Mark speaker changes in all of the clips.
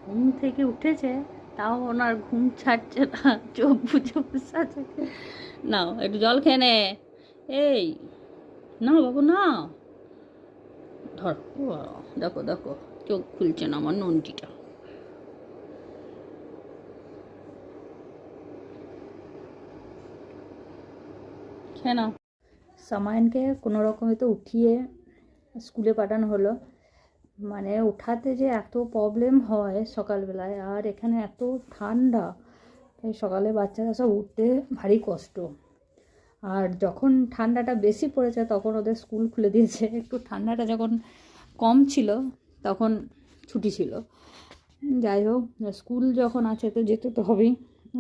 Speaker 1: ঘুম থেকে উঠেছে, তাও ওনার ঘুম ছাড়ছে না, চোখ বুজে বসে আছে। নাও একটু জল খেয়ে নে। এই না বাবু না, ধর। ও বাবা, দেখো দেখো, চোখ খুলছে না আমার নন্টিটা। খেয়ে নাও। সামায়নকে কোনো রকমে তো উঠিয়ে স্কুলে পাঠানো হলো। মানে ওঠাতে যে এত প্রবলেম হয় সকালবেলায়, আর এখানে এত ঠান্ডা, তাই সকালে বাচ্চারা সব উঠতে ভারী কষ্ট। আর যখন ঠান্ডাটা বেশি পড়েছে তখন ওদের স্কুল খুলে দিয়েছে। একটু ঠান্ডাটা যখন কম ছিল তখন ছুটি ছিল। যাই হোক, স্কুল যখন আছে তো যেতে তো হবেই।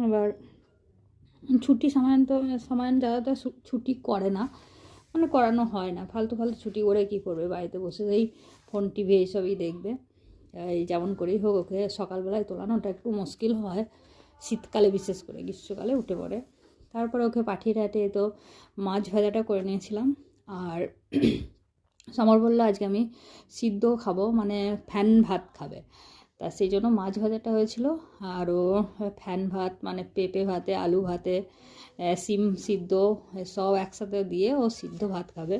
Speaker 1: এবার ছুটি সামায়ন যারা ছুটি করে না, মানে করানো হয় না, ফালতু ফালতু ছুটি করে কী করবে, বাড়িতে বসে এই ফোন টিভি এইসবই দেখবে। এই যেমন করেই হোক ওকে সকালবেলায় তোলানোটা একটু মুশকিল হয়, শীতকালে বিশেষ করে, গ্রীষ্মকালে উঠে পড়ে। তারপরে ওকে পাঠিয়ে টাঠিয়ে তো মাছ ভাজাটা করে নিয়েছিলাম। আর সমর বললো আজকে আমি সিদ্ধ খাবো, মানে ফ্যান ভাত খাবে, তা সেই জন্য মাছ ভাজাটা হয়েছিল। আর ও ফ্যান ভাত মানে পেঁপে ভাতে, আলু ভাতে, সিম সিদ্ধ সব একসাথে দিয়ে ও সিদ্ধ ভাত খাবে,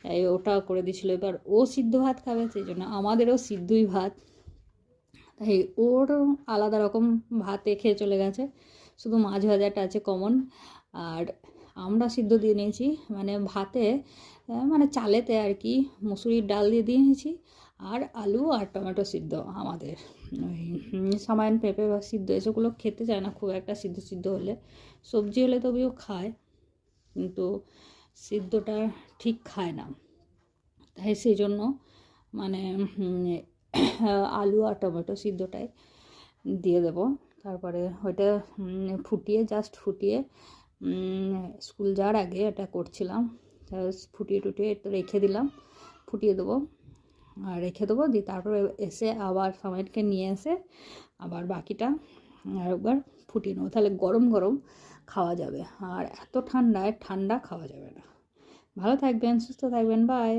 Speaker 1: তাই ওটা করে দিয়েছিলো। এবার ও সিদ্ধ ভাত খাবে, সেই জন্য আমাদেরও সিদ্ধই ভাত। তাই ওর আলাদা রকম ভাতে খেয়ে চলে গেছে, শুধু মাছ ভাজাটা আছে কমন। আর আমরা সিদ্ধ দিয়ে নিয়েছি, মানে ভাতে, মানে চালেতে আর কি, মুসুরির ডাল দিয়ে দিয়েছি। আর আলু আর টমেটো সিদ্ধ আমাদের। ওই সামান্য পেঁপে বা সিদ্ধ এসবগুলো খেতে চায় না খুব একটা, সিদ্ধ সিদ্ধ হলে। সবজি হলে তবেও খায়, কিন্তু সিদ্ধটা ঠিক খায় না। তাই সেই জন্য মানে আলু আর টমেটো সিদ্ধটাই দিয়ে দেবো। তারপরে ওইটা জাস্ট ফুটিয়ে স্কুল যাওয়ার আগে এটা করছিলাম, ফুটিয়ে টুটিয়ে একটু রেখে দিলাম, ফুটিয়ে দেবো আর রেখে দেবো। দিয়ে তারপরে এসে আবার সময়কে নিয়ে এসে আবার বাকিটা আরেকবার ফুটিয়ে নেবো, তাহলে গরম গরম খাওয়া যাবে। আর এত ঠান্ডায় ঠান্ডা খাওয়া যাবে না। ভালো থাকবেন, সুস্থ থাকবেন, বাই।